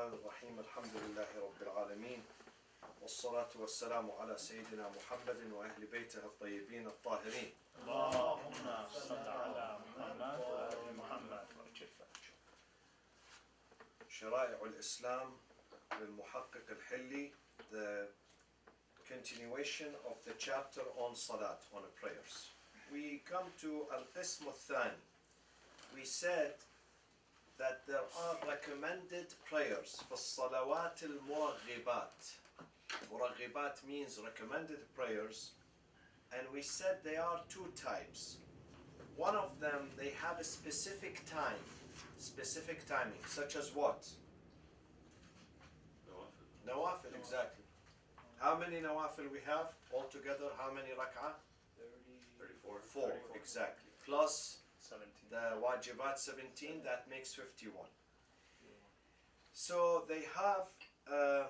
الرحمن الرحيم الحمد لله رب العالمين والصلاة والسلام على سيدنا محمد وأهل بيته الطيبين الطاهرين. اللهم صل على محمد وآل محمد. شرائع الإسلام للمحقق الحلي, the continuation of the chapter on Salat, on prayers. We come to Al-Qism al-Thani. We said that there are recommended prayers for Salawat al-Muwaghibat. Muwaghibat means recommended prayers, and we said they are two types. One of them, they have a specific time, specific timing, such as what? Nawafil, exactly. How many nawafil we have altogether? How many rak'ah? 34. 4, exactly. Plus 17. the wajibat 17, that makes 51. So they have, Sorry,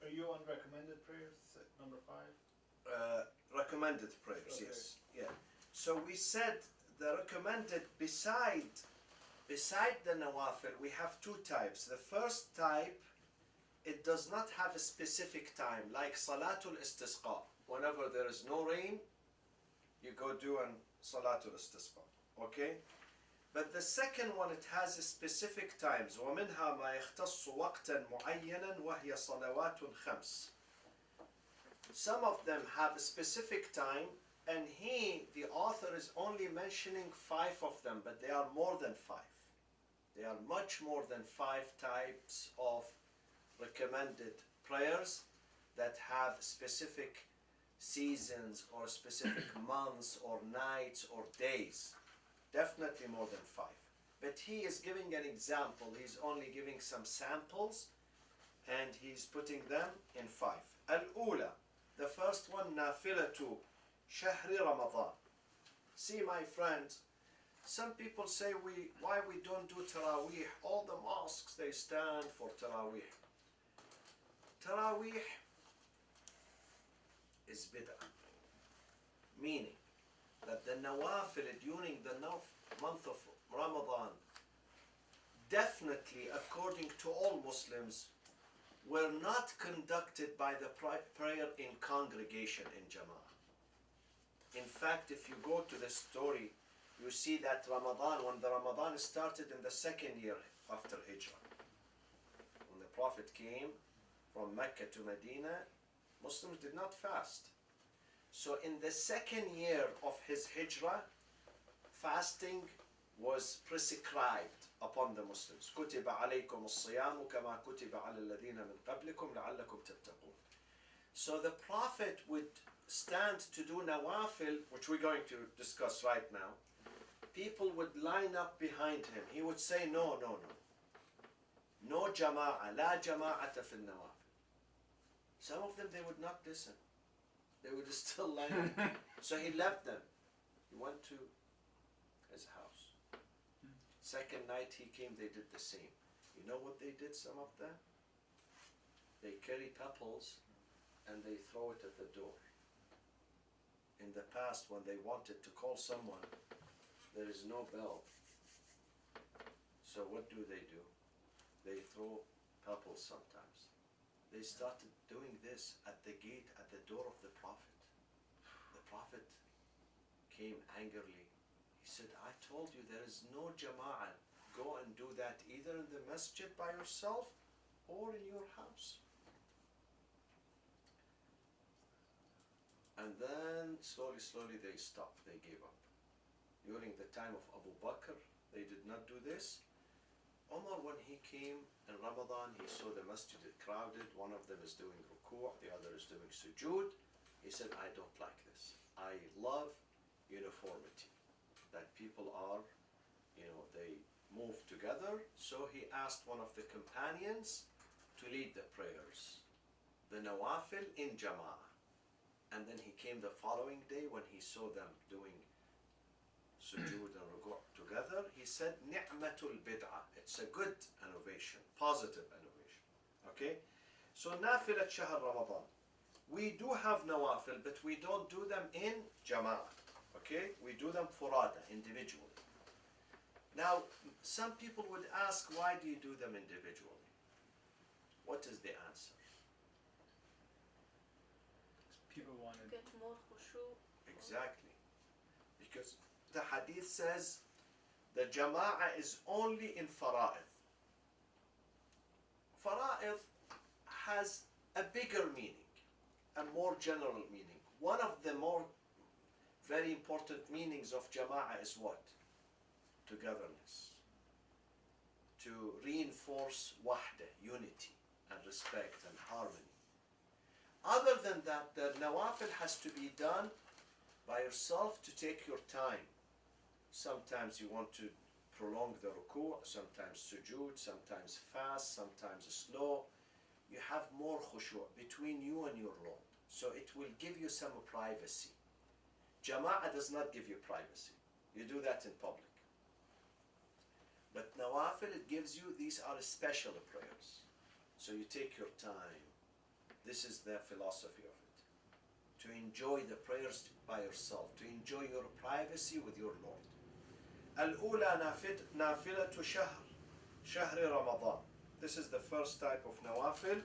are you on recommended prayers, number 5? recommended prayers, Okay. yes. Yeah. So we said the recommended beside the nawafil, we have two types. The first type, it does not have a specific time, like Salatul Istisqa. Whenever there is no rain, you go do an Salatul Istisqa. Okay? But the second one, it has a specific times. وَمِنْهَا مَا يَخْتَصُّ وَقْتًا مُعَيَّنًا وَهِيَ صَلَوَاتٌ خَمْسٌ. Some of them have a specific time, and the author is only mentioning 5 of them, but they are more than 5. They are much more than 5 types of recommended prayers that have specific seasons or specific months or nights or days. Definitely more than 5. But he is giving an example. He's only giving some samples, and he's putting them in 5. Al-Ula, the first one, Nafilatu Shahri Ramadan. See, my friends, some people say why we don't do Taraweeh. All the mosques, they stand for Taraweeh. Taraweeh is bid'ah, meaning that the nawafil during the month of Ramadan, definitely according to all Muslims, were not conducted by the prayer in congregation in Jama'ah. In fact, if you go to the story, you see that when the Ramadan started in the 2nd year after Hijrah, when the Prophet came from Mecca to Medina, Muslims did not fast. So in the 2nd year of his Hijrah, fasting was prescribed upon the Muslims. كُتِبَ عَلَيْكُمُ الصِّيَامُ كَمَا كُتِبَ عَلَى الَّذِينَ مِنْ قَبْلِكُمْ لَعَلَّكُمْ تَتَّقُونَ. So the Prophet would stand to do nawafil, which we're going to discuss right now. People would line up behind him. He would say, no. No jama'ah, la jama'ata fil nawafil. Some of them, they would not listen. They would still line up. So he left them. He went to his house. Second night he came, they did the same. You know what they did, some of them? They carry pebbles and they throw it at the door. In the past, when they wanted to call someone, there is no bell. So what do? They throw pebbles sometimes. They started doing this at the gate, at the door of the Prophet. The Prophet came angrily. He said, I told you there is no jama'ah. Go and do that either in the masjid by yourself or in your house. And then slowly they stopped. They gave up. During the time of Abu Bakr, they did not do this. Umar, when he came in Ramadan, he saw the masjid crowded. One of them is doing ruku', the other is doing sujood. He said, I don't like this. I love uniformity, that people are, they move together. So he asked one of the companions to lead the prayers, the nawafil in jama'ah. And then he came the following day when he saw them doing sujood and ruku' together. He said, Ni'matul bid'ah. It's a good innovation, positive innovation. Okay? So nafilat shahr Ramadan. We do have nawafil, but we don't do them in jama'ah. Okay? We do them furada, individually. Now, some people would ask, why do you do them individually? What is the answer? People wanted. Get more khushu. Exactly. Because the hadith says the jama'ah is only in fara'id. Fara'id has a bigger meaning, a more general meaning. One of the more very important meanings of jama'ah is what? Togetherness. To reinforce wahda, unity and respect and harmony. Other than that, the nawafil has to be done by yourself to take your time. Sometimes you want to prolong the ruku', sometimes sujood, sometimes fast, sometimes slow. You have more khushu' between you and your Lord. So it will give you some privacy. Jama'ah does not give you privacy. You do that in public. But nawafil, it gives you, these are special prayers. So you take your time. This is the philosophy of it. To enjoy the prayers by yourself, to enjoy your privacy with your Lord. الأولى نافلة شهر رمضان. This is the first type of nawafil.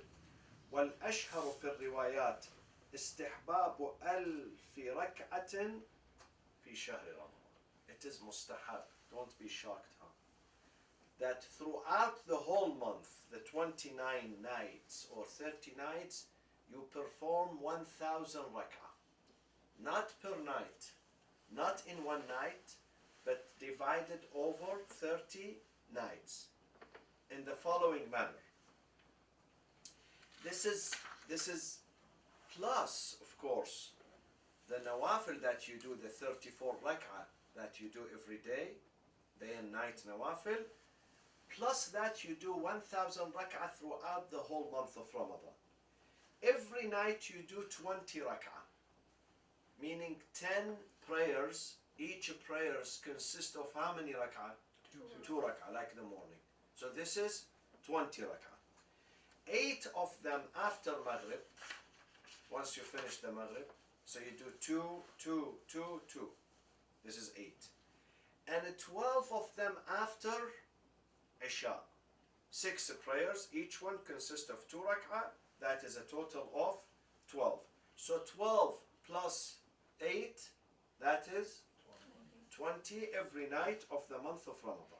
والأشهر في الروايات استحباب ألف ركعة في شهر رمضان. It is mustahab. Don't be shocked, huh? That throughout the whole month, the 29 nights or 30 nights, you perform 1,000 rak'ah. Not per night, not in one night, but divided over 30 nights in the following manner. This is plus, of course, the nawafil that you do, the 34 rak'ah that you do every day and night nawafil, plus that you do 1,000 rak'ah throughout the whole month of Ramadan. Every night you do 20 rak'ah, meaning 10 prayers. Each prayers consist of how many rak'ah? 2 rak'ah, like the morning. So this is 20 rak'ah. 8 of them after Maghrib, once you finish the Maghrib. So you do 2, 2, 2, 2. This is 8. And 12 of them after Isha. 6 prayers, each one consists of 2 rak'ah. That is a total of 12. So 12 plus 8, that is 20 every night of the month of Ramadan.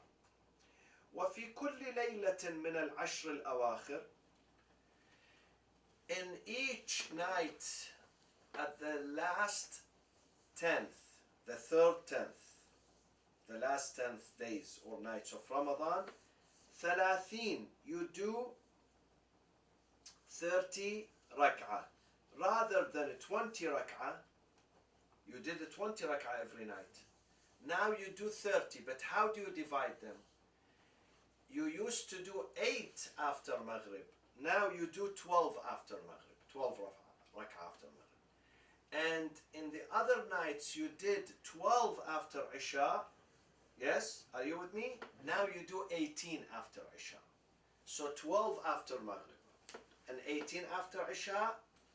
وفي كل ليلة من العشر الأواخر, in each night at the last 10th, the third 10th, the last 10th days or nights of Ramadan, 30, you do 30 rak'ah. Rather than 20 rak'ah, you did a 20 rak'ah every night. Now you do 30, but how do you divide them? You used to do 8 after Maghrib. Now you do 12 after Maghrib. 12 rak'ah after Maghrib. And in the other nights you did 12 after Isha. Yes? Are you with me? Now you do 18 after Isha. So 12 after Maghrib and 18 after Isha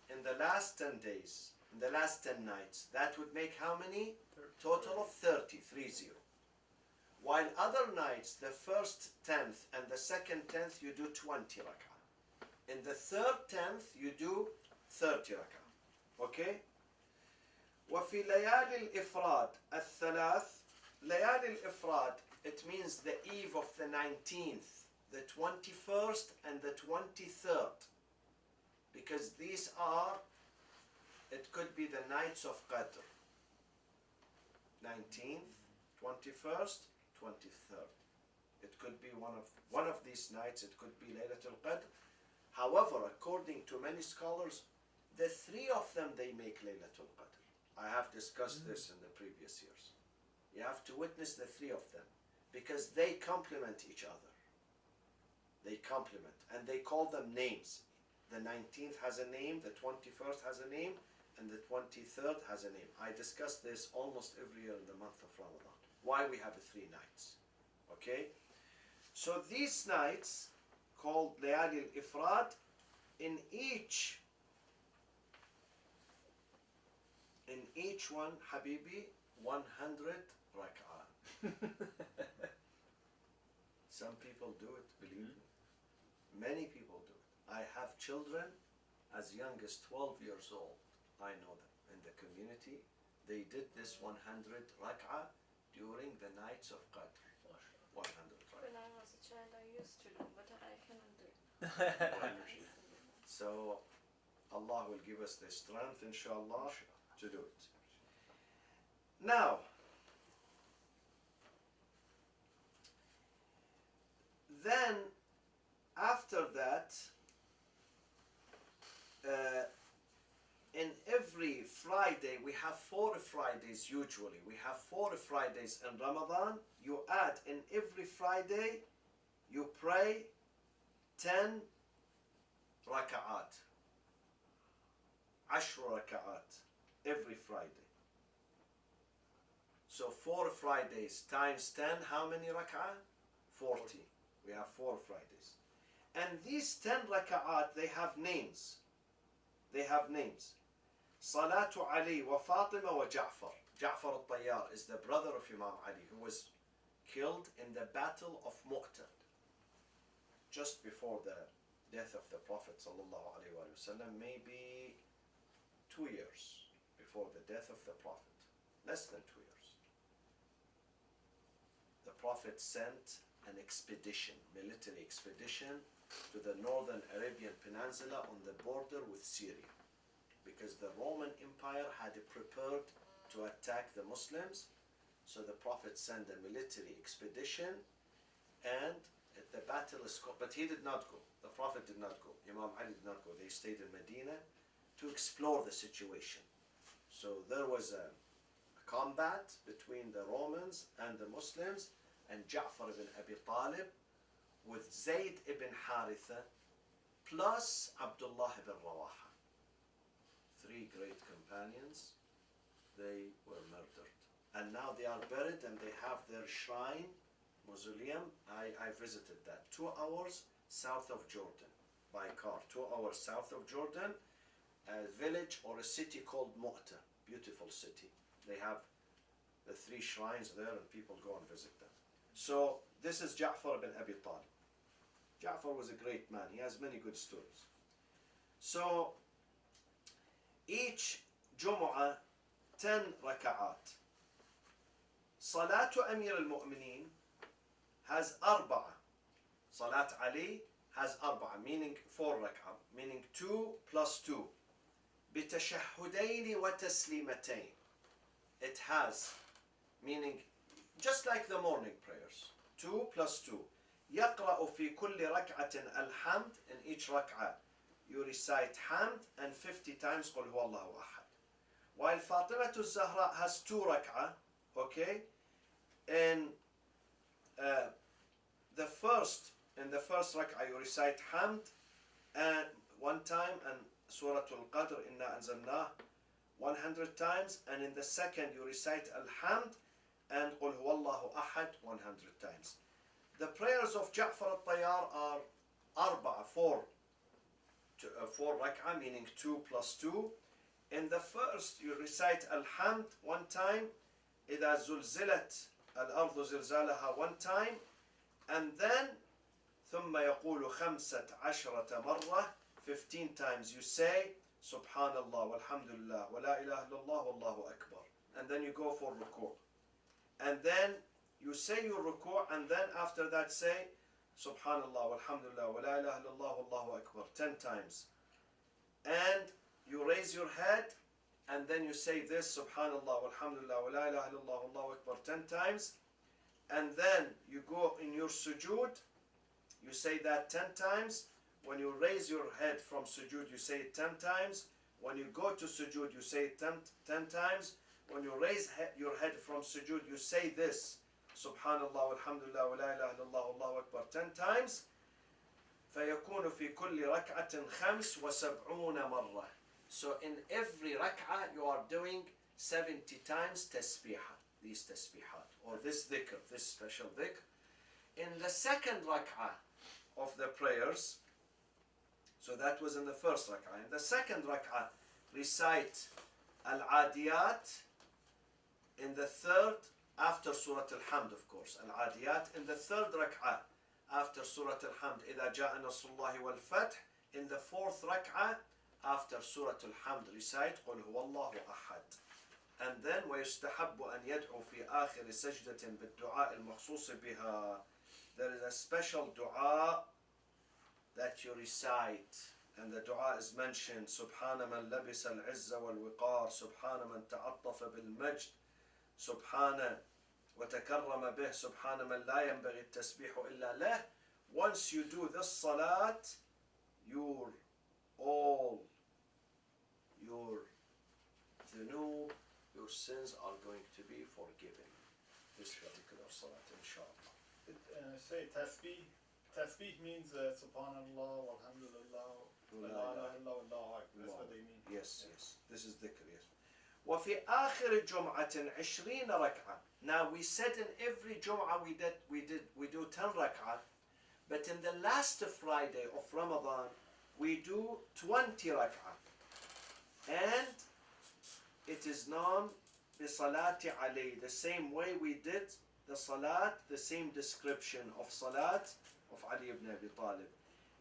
in the last 10 days, in the last 10 nights. That would make how many? Total of 30, 30. While other nights, the first 10th and the second 10th, you do 20 rak'ah. In the third 10th, you do 30 rak'ah. Okay? وفي ليالي الإفراد الثلاث. ليالي الإفراد, it means the eve of the 19th, the 21st and the 23rd. Because these are, it could be the nights of Qadr. 19th, 21st, 23rd. It could be one of these nights, it could be Laylatul Qadr. However, according to many scholars, the 3 of them, they make Laylatul Qadr. I have discussed this in the previous years. You have to witness the 3 of them because they complement each other. They complement and they call them names. The 19th has a name, the 21st has a name, and the 23rd has a name. I discuss this almost every year in the month of Ramadan. Why we have 3 nights. Okay? So these nights, called Layali al-Ifrad, in each one, Habibi, 100 rak'ah. Some people do it, believe me. Many people do it. I have children as young as 12 years old. I know them in the community. They did this 100 rak'ah during the nights of Qadr. 100 rak'ah. When I was a child, I used to do, but I cannot do it. So Allah will give us the strength, inshallah, to do it. Now, then after that, in every Friday, we have 4 Fridays usually. We have 4 Fridays in Ramadan. You add in every Friday, you pray 10 raka'at. 10 raka'at every Friday. So 4 Fridays times 10, how many raka'ah? 40. We have 4 Fridays. And these 10 raka'at, they have names. They have names. Salatu Ali wa Fatima wa Ja'far. Ja'far al-Tayyar is the brother of Imam Ali, who was killed in the Battle of Mu'tah, just before the death of the Prophet sallallahu alaihi wasallam, maybe 2 years before the death of the Prophet, less than 2 years. The Prophet sent an expedition, military expedition, to the northern Arabian Peninsula on the border with Syria, because the Roman Empire had prepared to attack the Muslims. So the Prophet sent a military expedition, and the battle is called, but he did not go. The Prophet did not go. Imam Ali did not go. They stayed in Medina to explore the situation. So there was a combat between the Romans and the Muslims, and Ja'far ibn Abi Talib with Zayd ibn Haritha plus Abdullah ibn Rawaha. 3 great companions. They were murdered. And now they are buried, and they have their shrine, mausoleum. I visited that. 2 hours south of Jordan by car. 2 hours south of Jordan, a village or a city called Mu'tah. Beautiful city. They have the 3 shrines there, and people go and visit them. So this is Ja'far ibn Abi Talib. Ja'far was a great man. He has many good stories. So each Jumu'ah 10 raka'at. Salatu Amir al-Mu'mineen has 4. Salat Ali has 4, meaning 4 rak'ah, meaning 2 plus 2. بتشهدين وتسليمتين. It has, meaning just like the morning prayers. 2 plus 2. يقرأ في كل ركعة الحمد. In each rak'ah you recite hamd and 50 times قل هو الله أحد. While Fatima al-Zahra has 2 rak'ah, okay? In the first rak'ah you recite hamd and 1 time, and Surah Al-Qadr Inna Anzalnah 100 times, and in the second you recite Al-Hamd and Qul Huwallahu Ahad 100 times. The prayers of Ja'far al-Tayyar are 4 rak'ah, meaning 2 plus 2. In the first you recite Al-Hamd 1 time, إذا زلزلت الأرض زلزالها 1 time, and then ثم يقول 15 مرة, 15 times you say Subhanallah walhamdulillah wa la ilaha illallah wallahu akbar, and then you go for ruku', and then you say your ruku', and then after that say Subhanallah walhamdulillah wa la ilaha illallah wallahu akbar 10 times, and you raise your head, and then you say this Subhanallah walhamdulillah wa la ilaha illallah wallahu akbar 10 times, and then you go in your sujood, you say that 10 times. When you raise your head from sujood, you say it 10 times. When you go to sujood, you say it 10 times. When you raise your head from sujood, you say this Subhanallah walhamdulillah wa la ilaha illallah wallahu akbar 10 times. فيكون في كل ركعة 75 مرة. So in every rak'ah you are doing 70 times tasbihah, these tasbihat, or this dhikr, this special dhikr. In the second rak'ah of the prayers, so that was in the first rak'ah. In the second rak'ah, recite Al-Adiyat. In the third, after Surah Al-Hamd, of course, Al-Adiyat. In the third rak'ah, after Surah Al-Hamd, إِذَا جَاءَ نَصْرُ اللَّهِ وَالْفَتْحِ. In the fourth rak'ah, after Surah Al-Hamd, recite قُلْ هُوَ اللَّهُ أَحَدٌ. And then وَيُسْتَحَبُّ أَنْ يَدْعُوا فِي آخِرِ سَجْدَةٍ بِالدُّعَاءِ الْمَخْصُوصِ بِهَا. There is a special dua that you recite, and the dua is mentioned: سبحان من لبس العز والوقار، سبحان من تعطف بالمجد، سبحان وتكرم به، سبحان من لا ينبغي التسبيح إلا له. Once you do this salat, all your dhunub, your sins are going to be forgiven. This particular salat, inshallah. Say tasbih. Tasbih means subhanallah, walhamdulillah, la ilaha illallah, wallahu akbar. That's what they mean. Yes, yes. This is dhikr, yes. وفي آخر جمعة 20 ركعة. Now we said in every Jum'ah we do 10 rak'ah, but in the last Friday of Ramadan we do 20 rak'ah, and it is known بصلاة علي, the same way we did the salat, the same description of salat of Ali ibn Abi Talib.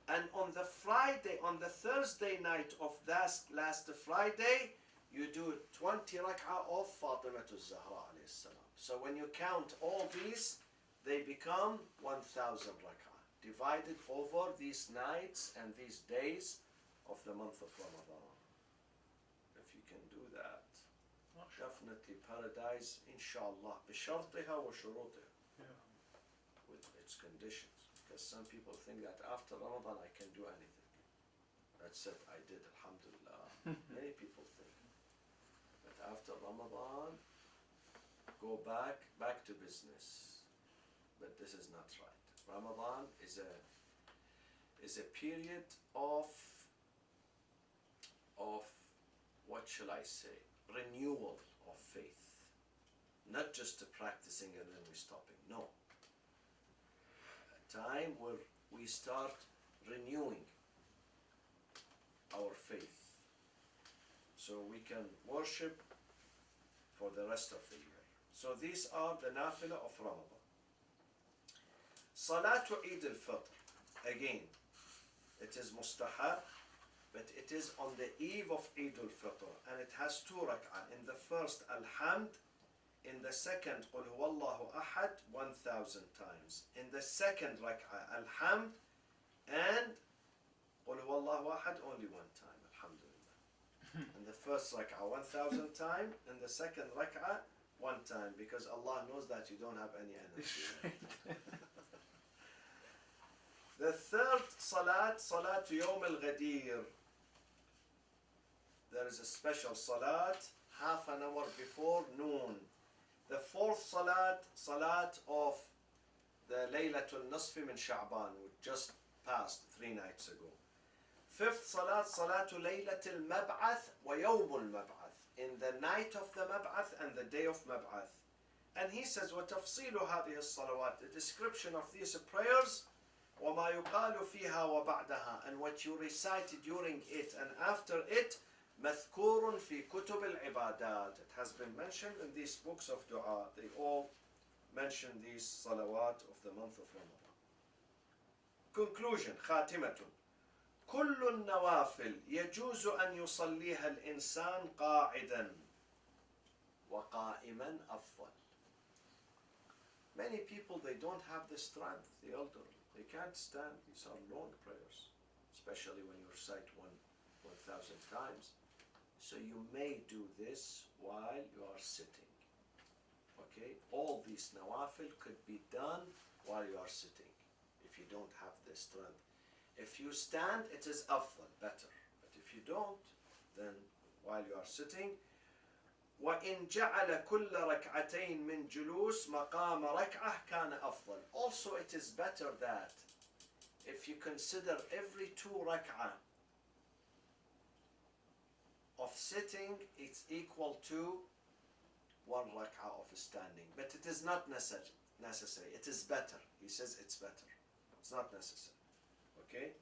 And on the Friday, on the Thursday night of that last Friday, you do 20 rak'ah of Fatimatul Zahra alayhi salam. So when you count all these, they become 1,000 rak'ah, divided over these nights and these days of the month of Ramadan. If you can do that, definitely paradise, inshallah, بشرطها وشروطها, with its conditions. Because some people think that after Ramadan I can do anything. That's it, I did, alhamdulillah. Many people think. But after Ramadan, go back to business. But this is not right. Ramadan is a period of what shall I say, renewal of faith. Not just practicing and then we're stopping. No. A time where we start renewing our faith, so we can worship for the rest of the year. So these are the nafilah of Ramadan. Salatu Eid al-Fitr. Again, it is mustahab, but it is on the eve of Eid al-Fitr, and it has 2 rak'ah. In the first, Alhamd. In the second, قُلْ هُوَ اللَّهُ أَحَدٌ 1,000 times. In the second rak'ah, Alhamd, and قُلْ هُوَ اللَّهُ أَحَدٌ only 1 time, alhamdulillah. In the first rak'ah, 1,000 times. In the second rak'ah, 1 time, because Allah knows that you don't have any energy. The third salat, Salatu Yawm al-Ghadir. There is a special salat, half an hour before noon. The fourth salat of the Laylatul Nisfi min Sha'ban, which just passed 3 nights ago. Fifth salat, Salatu Laylatul Mab'ath wa Yawmul Mab'ath, in the night of the Mab'ath and the day of Mab'ath. And he says, وَتَفْصِيلُ هَذِهِ الصَّلَوَاتِ, the description of these prayers, وَمَا يُقَالُ فِيهَا وَبَعْدَهَا, and what you recite during it and after it, مذكور في كتب العبادات. It has been mentioned in these books of dua. They all mention these salawat of the month of Ramadan. Conclusion, خاتمة. كل النوافل يجوز أن يصليها الإنسان قاعدا وقائما أفضل. Many people, they don't have the strength, the elderly. They can't stand. These are long prayers, especially when you recite 1,000 times. So you may do this while you are sitting. Okay? All these nawafil could be done while you are sitting, if you don't have the strength. If you stand, it is afdal, better. But if you don't, then while you are sitting, وَإِنْ جَعَلَ كُلَّ رَكْعَتَيْن مِنْ جُلُوسٍ مَقَامَ رَكْعَةٍ كَانَ أَفْضَلَ. Also, it is better that if you consider every 2 rak'ah of sitting, it's equal to 1 rak'ah of standing. But it is not necessary. It is better. He says it's better. It's not necessary. Okay?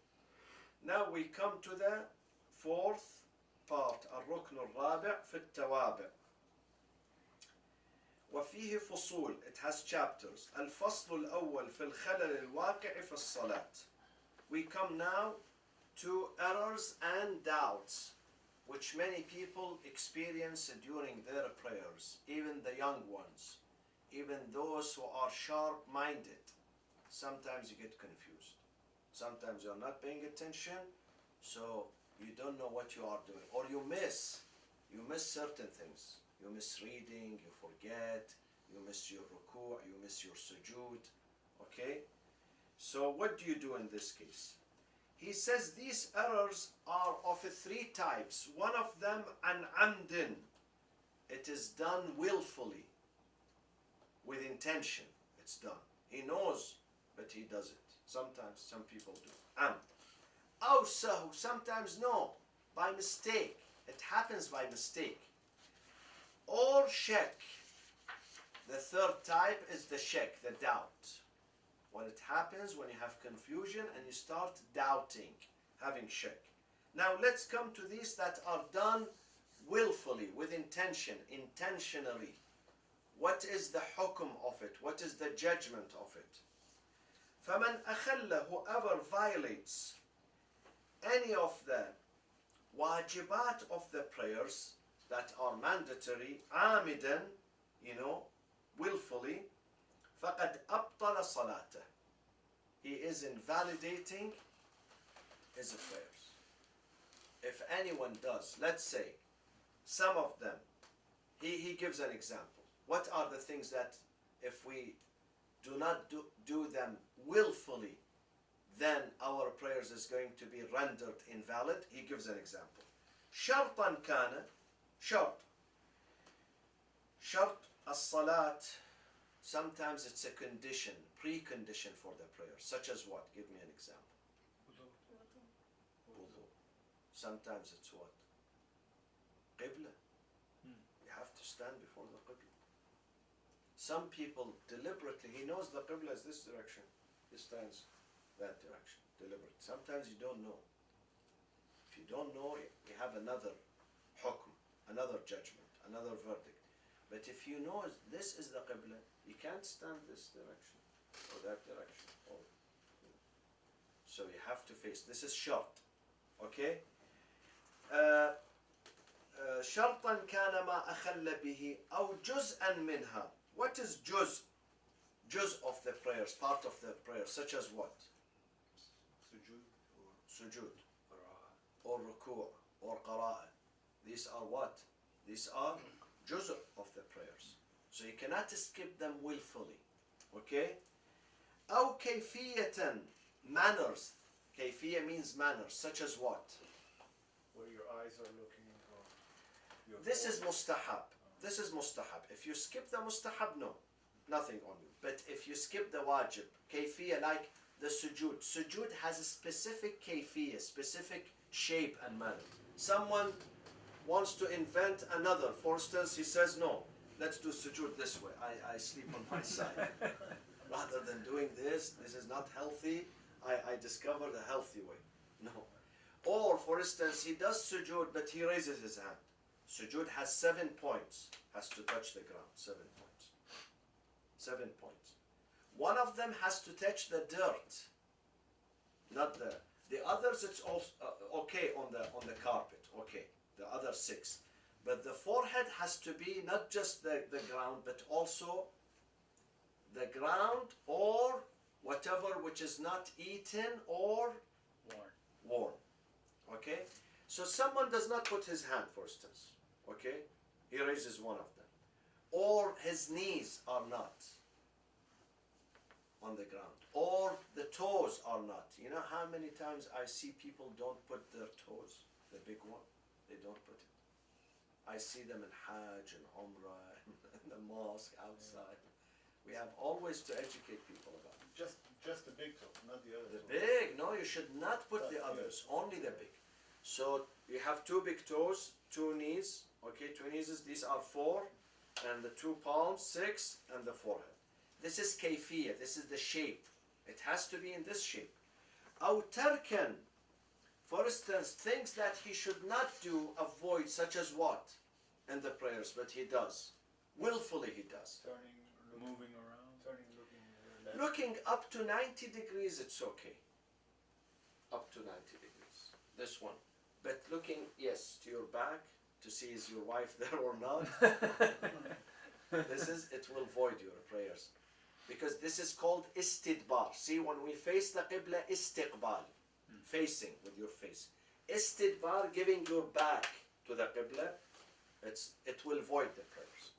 Now we come to the 4th part, الركن الرابع في التوابع. وفي وفيه فصول, it has chapters. الفصل الأول في الخلل الواقع في الصلاة. We come now to errors and doubts which many people experience during their prayers, even the young ones, even those who are sharp-minded. Sometimes you get confused. Sometimes you're not paying attention, so you don't know what you are doing, or you miss certain things. You miss reading, you forget, you miss your ruku', you miss your sujood. Okay? So what do you do in this case? He says these errors are of three types. One of them, an amdin. It is done willfully, with intention. It's done. He knows, but he does it. Sometimes some people do. Amd. Aw sahu, sometimes no, by mistake. It happens by mistake. Or shak. The third type is the shak, the doubt. When it happens, when you have confusion and you start doubting, having shak. Now let's come to these that are done willfully, with intention, intentionally. What is the hukum of it? What is the judgment of it? فَمَنْ أَخَلَّ, whoever violates any of the wajibat of the prayers that are mandatory, عامدا, willfully, فَقَدْ أَبْطَلَ صَلَاتَهُ. He is invalidating his prayers. If anyone does, let's say, some of them, he gives an example. What are the things that if we do not do them willfully, then our prayers is going to be rendered invalid? He gives an example. شرطا كان, shart. Shart as-salat, sometimes it's a condition, precondition for the prayer. Such as what? Give me an example. Wudu. Sometimes it's what? Qibla. You have to stand before the Qibla. Some people deliberately, he knows the Qibla is this direction, he stands that direction, deliberately. Sometimes you don't know. If you don't know, you have another hukm, another judgment, another verdict. But if you know this is the Qibla, you can't stand this direction or that direction. So you have to face. This is shart. Okay? شرطا كان ما أخل به أو جزءا منها. What is juz? Juz of the prayers, part of the prayers, such as what? Sujood. Or ruku' or qara'ah. These are what? These are juz of the prayers. So you cannot skip them willfully. Okay? أو كيفية, manners. Kayfiyya means manners, such as what? Where your eyes are looking or This is mustahab. This is mustahab. If you skip the mustahab, no, nothing on you. But if you skip the wajib, kayfiyya, like the sujood. Sujood has a specific kayfiyya, specific shape and manner. Someone wants to invent another. For instance, he says, no, let's do sujood this way. I sleep on my side. Rather than doing this is not healthy. I discovered a healthy way. No. Or, for instance, he does sujood, but he raises his hand. Sujood has 7 points. Has to touch the ground. 7 points. 7 points. One of them has to touch the dirt. Not the others. It's also okay on the carpet. Okay, the other 6. But the forehead has to be not just the ground, but also the ground or whatever which is not eaten or worn. Okay? So someone does not put his hand, for instance. Okay? He raises one of them. Or his knees are not on the ground. Or the toes are not. You know how many times I see people don't put their toes, the big one, they don't put it. I see them in Hajj and Umrah in the mosque outside. We have always to educate people about it. Just the big toe, not the other The toe. big, no, you should not put the others, only the big. So you have 2 big toes, 2 knees, okay, 2 knees, these are 4, and the 2 palms, 6, and the forehead. This is kayfiyya, this is the shape. It has to be in this shape. أو تركا, for instance, things that he should not do, avoid, such as what? In the prayers, but he does. Willfully he does. Turning, looking, Moving around. turning, looking left. Looking up to 90 degrees, it's okay. Up to 90 degrees. This one. But looking, yes, to your back to see is your wife there or not. It will void your prayers. Because this is called istidbar. See, when we face the qibla, istiqbal. Facing with your face. Istidbar, giving your back to the qibla, it will void the prayers.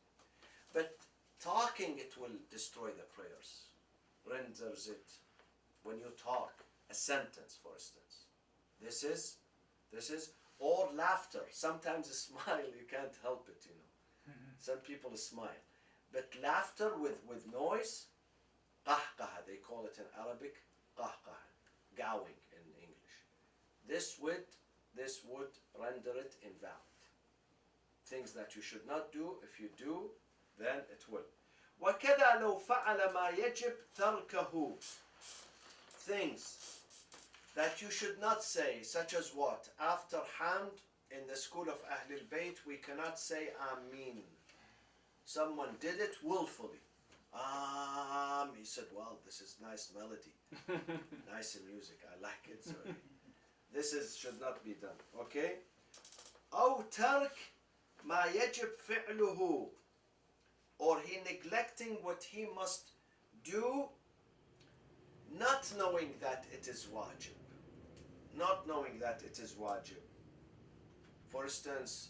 But talking, it will destroy the prayers. Renders it. When you talk, a sentence, for instance. This is, or laughter. Sometimes a smile, you can't help it, you know. Some people smile. But laughter with noise, qahqaha, they call it in Arabic, qahqaha, gowing in English. This would render it invalid. Things that you should not do, if you do, then it will. وَكَذَا لَوْ فَعَلَ مَا يَجِبْ تَرْكَهُ. Things that you should not say, such as what? After hamd, in the school of Ahlul Bayt, we cannot say Ameen. Someone did it willfully. He said, well, this is nice melody. Nice in music, I like it. So should not be done. Okay? أو ترك ما يجب فعله. Or he neglecting what he must do, not knowing that it is wajib. Not knowing that it is wajib. For instance,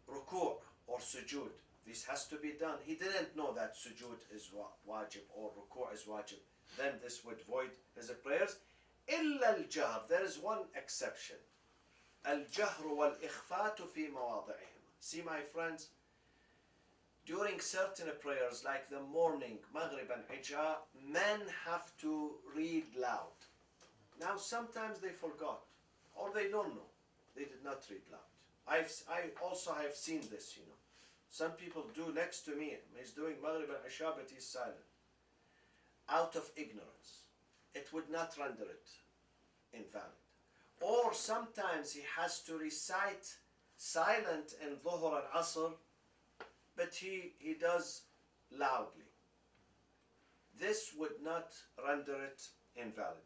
ruku' or sujood. This has to be done. He didn't know that sujood is wajib or ruku' is wajib. Then this would void his prayers. إلا الجهر. There is one exception. الجهر والإخفاء في مواضعهما. See, my friends, during certain prayers like the morning, Maghrib and Isha, men have to read loud. Now sometimes they forgot or they don't know. They did not read loud. I also have seen this, you know. Some people do next to me. He's doing Maghrib and Isha, but he's silent. Out of ignorance. It would not render it invalid. Or sometimes he has to recite silent in Dhuhr and Asr, but he does loudly. This would not render it invalid.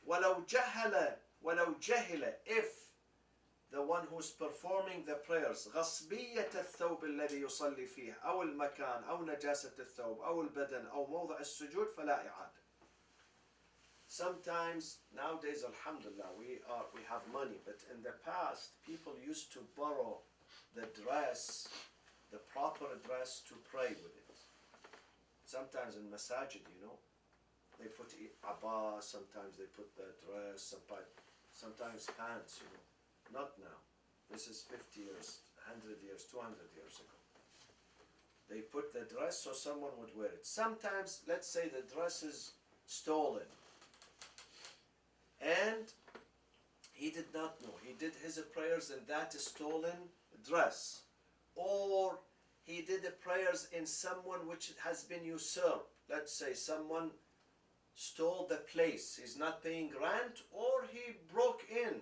وَلَوْ جَهِلَ, if the one who's performing the prayers غصبية الثوب الذي يصلي فيه أو المكان أو نجاسة الثوب أو البدن أو موضع السجود فلا إعادة. Sometimes nowadays, alhamdulillah, we have money, but in the past people used to borrow the dress, the proper dress, to pray with it. Sometimes in masajid, you know, they put abba, sometimes they put the dress, sometimes pants, you know. Not now. This is 50 years, 100 years, 200 years ago. They put the dress so someone would wear it. Sometimes, let's say the dress is stolen. And he did not know. He did his prayers in that stolen dress. Or he did the prayers in someone which has been usurped. Let's say someone stole the place. He's not paying rent, or he broke in.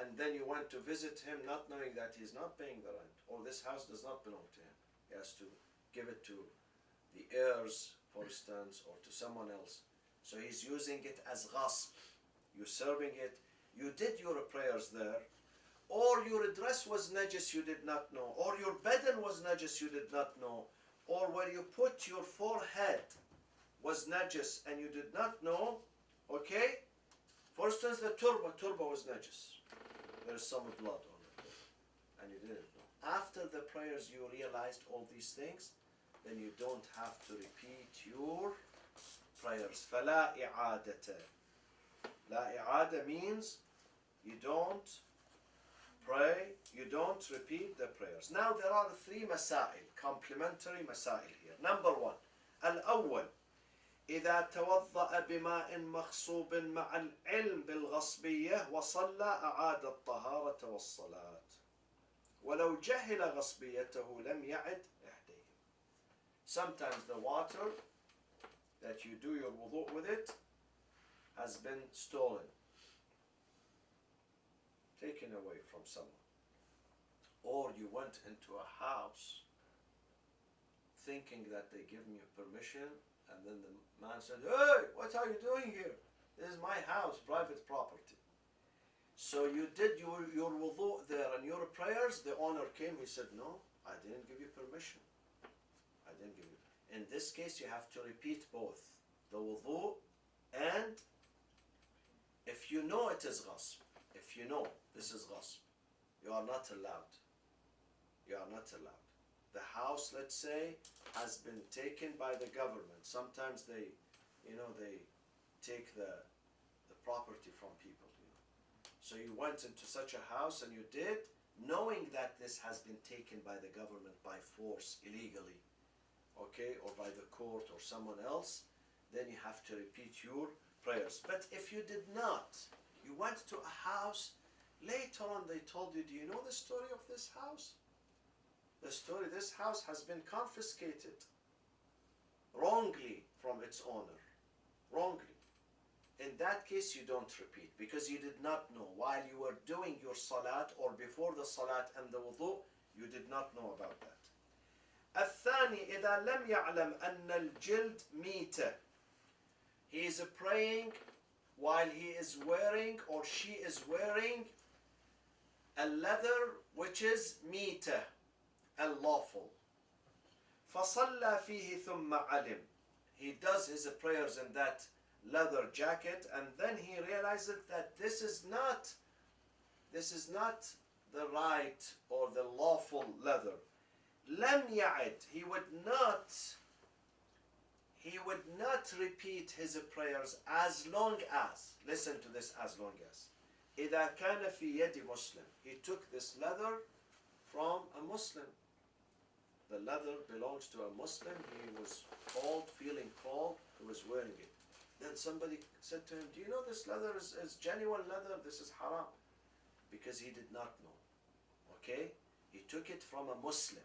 And then you went to visit him not knowing that he's not paying the rent, or this house does not belong to him. He has to give it to the heirs, for instance, or to someone else. So he's using it as ghasb, usurping it. You did your prayers there, or your dress was najis, you did not know, or your badan was najis, you did not know, or where you put your forehead was najis and you did not know. Okay? For instance, the turba was najis. There is some blood on it, and you didn't know. After the prayers you realized all these things, then you don't have to repeat your prayers. فَلَا إِعَادَةَ. La i'ada means you don't pray, you don't repeat the prayers. Now there are three masail, complementary masail here. Number one, الأول إذا توضأ بماء مغصوب مع العلم بالغصبية وصلى أعاد الطهارة والصلاة ولو جهل غصبيته لم يعد إحديه. Sometimes the water that you do your wudu with it has been stolen, taken away from someone. or you went into a house thinking that they give you permission, and then the man said, "Hey, what are you doing here? This is my house, private property." So you did your wudu there and your prayers. The owner came, he said, "No, I didn't give you permission. I didn't give you." In this case, you have to repeat both the wudu, and if you know it is ghasb, if you know this is ghasb, you are not allowed. You are not allowed. The house, let's say, has been taken by the government. Sometimes they take the property from people. So you went into such a house and you did, knowing that this has been taken by the government by force, illegally, okay, or by the court or someone else, then you have to repeat your prayers. But if you did not, you went to a house, later on they told you, "Do you know the story of this house? The story, this house has been confiscated wrongly from its owner." Wrongly. In that case, you don't repeat, because you did not know while you were doing your salat or before the salat and the wudu, you did not know about that. الثاني إذا لم يعلم أن الجلد ميتة. He is praying while he is wearing or she is wearing a leather which is ميتة, unlawful. فصلى فيه ثم علم. He does his prayers in that leather jacket, and then he realizes that this is not the right or the lawful leather. لم يعد. He would not repeat his prayers as long as, listen to this, as long as إذا كان في يد مسلم. He took this leather from a Muslim. The leather belongs to a Muslim. He was cold, feeling cold, he was wearing it. Then somebody said to him, "Do you know this leather is genuine leather? This is haram." Because he did not know. Okay? He took it from a Muslim.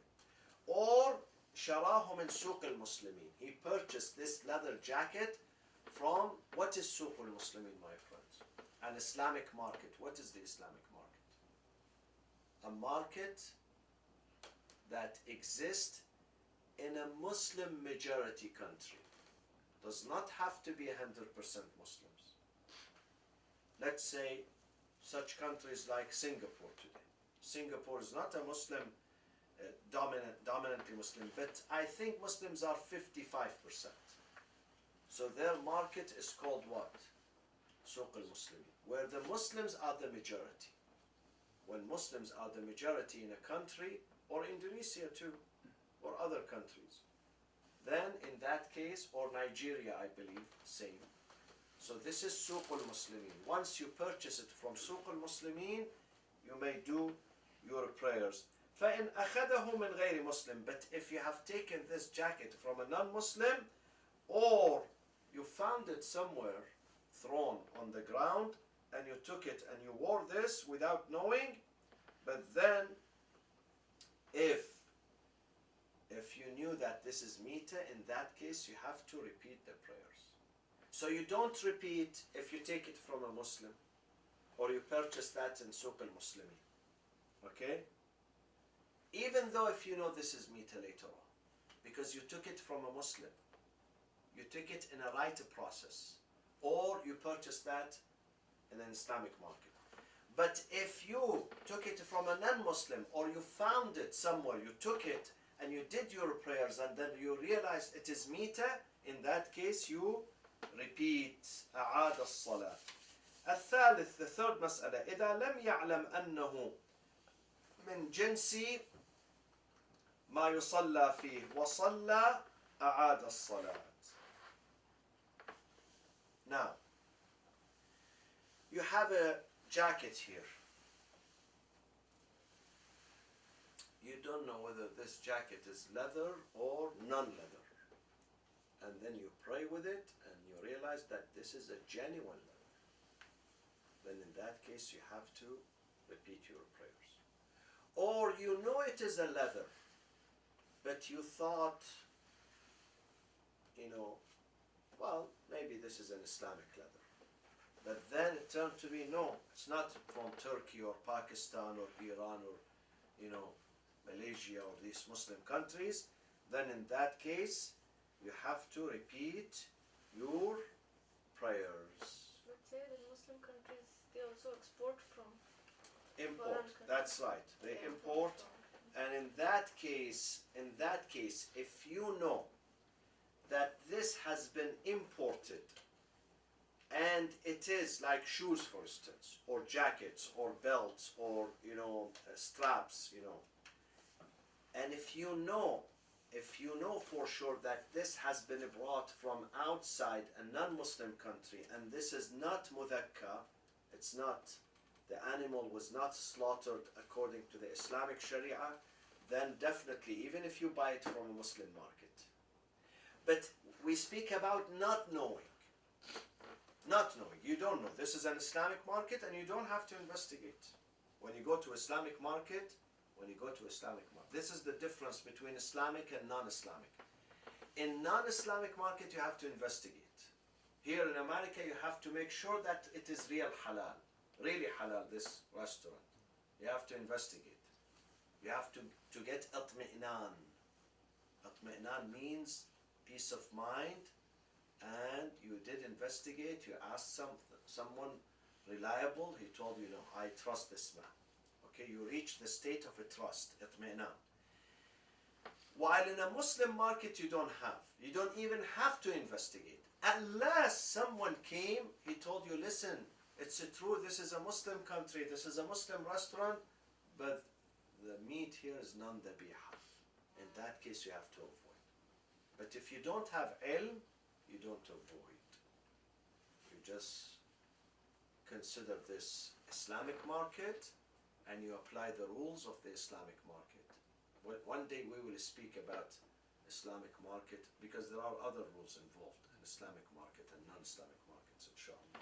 Or شراه من سوق المسلمين. He purchased this leather jacket from, what is سوق المسلمين, my friends? An Islamic market. What is the Islamic market? A market that exists in a Muslim majority country. Does not have to be 100% Muslims. Let's say such countries like Singapore today. Singapore is not a Muslim, dominantly Muslim, but I think Muslims are 55%. So their market is called what? Suq al-Muslimin, where the Muslims are the majority. When Muslims are the majority in a country, or Indonesia too, or other countries, then in that case, or Nigeria, I believe, same. So this is Suq al-Muslimin. Once you purchase it from Suq al-Muslimin, you may do your prayers. فَإِنْ أَخَذَهُ مِنْ غَيْرِ Muslim. But if you have taken this jacket from a non-Muslim, or you found it somewhere thrown on the ground, and you took it and you wore this without knowing, but then if you knew that this is mita, in that case you have to repeat the prayers. So you don't repeat if you take it from a Muslim or you purchase that in Suq al-Muslimin. Okay? Even though if you know this is mita later on, because you took it from a Muslim, you took it in a right process, or you purchased that in an Islamic market. But if you took it from a non-Muslim, or you found it somewhere, you took it and you did your prayers and then you realized it is mita, in that case you repeat أعاد الصلاة. الثالث, the third مسألة, إذا لم يعلم أنه من جنس ما يصلى فيه وصلى أعاد الصلاة. Now, you have a jacket here. You don't know whether this jacket is leather or non-leather. And then you pray with it and you realize that this is a genuine leather. Then in that case you have to repeat your prayers. Or you know it is a leather, but you thought, well, maybe this is an Islamic leather. But then it turned to be, no, it's not from Turkey or Pakistan or Iran or Malaysia or these Muslim countries, then in that case you have to repeat your prayers. But say the Muslim countries, they also export from Import, foreign countries. that's right. They import, from. and in that case, if you know that this has been imported and it is like shoes, for instance, or jackets or belts or straps, and if you know for sure that this has been brought from outside a non-Muslim country and this is not mudakka, it's not, the animal was not slaughtered according to the Islamic Sharia, then definitely, even if you buy it from a Muslim market. But we speak about not knowing. Not knowing. You don't know. This is an Islamic market and you don't have to investigate. When you go to Islamic market, this is the difference between Islamic and non-Islamic. In non-Islamic market, you have to investigate. Here in America, you have to make sure that it is real halal. Really halal, this restaurant. You have to investigate. You have to get itmi'nan. Itmi'nan means peace of mind, and you did investigate, you asked someone reliable, he told you, I trust this man. Okay, you reach the state of a trust, itmi'nan. While in a Muslim market you don't even have to investigate. Unless someone came, he told you, listen, it's true, this is a Muslim country, this is a Muslim restaurant, but the meat here is non-dabiha. In that case you have to avoid. But if you don't have ilm, you don't avoid. You just consider this Islamic market and you apply the rules of the Islamic market. One day we will speak about Islamic market because there are other rules involved in Islamic market and non-Islamic markets, inshallah.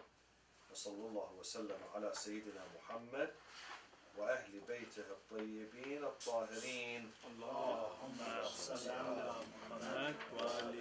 وصلى الله وسلم على سيدنا محمد وأهل بيته الطيبين الطاهرين. اللهم صل على محمد وآل